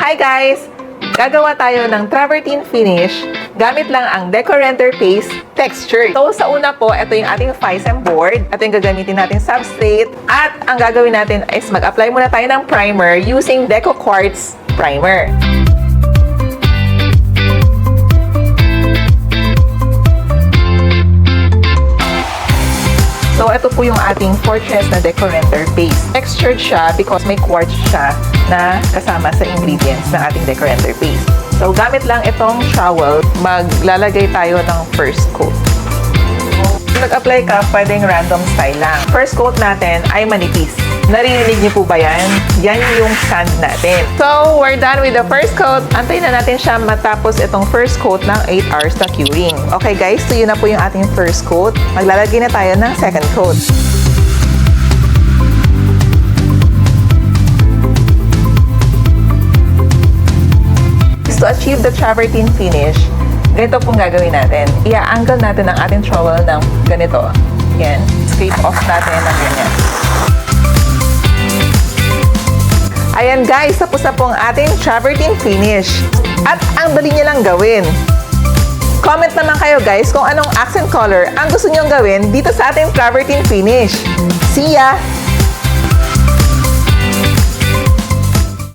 Hi guys! Gagawa tayo ng travertine finish gamit lang ang Decor Render Paste texture. So sa una po, ito yung ating Ficem board. Ito yung gagamitin natin substrate. At ang gagawin natin is mag-apply muna tayo ng primer using Deco Quartz Primer. So, ito po yung ating Fortress na Deco Render Paste. Textured siya because may quartz siya na kasama sa ingredients ng ating Deco Render Paste. So, gamit lang itong trowel, maglalagay tayo ng first coat. Kung nag-apply ka, pwedeng random style lang. First coat natin ay manipis. Naririnig niyo po ba yan? Yan yung sand natin. So, we're done with the first coat. Antayin na natin siya matapos itong first coat ng 8 hours na curing. Okay guys, so yun na po yung ating first coat. Maglalagay na tayo ng second coat. To achieve the travertine finish, ganito pong gagawin natin. I-angle natin ang ating trowel ng ganito. Yan. Scrape off natin ng ganyan. Ayan guys, tapos na po ang ating travertine finish. At ang dali niya lang gawin. Comment naman kayo guys kung anong accent color ang gusto nyong gawin dito sa ating travertine finish. See ya!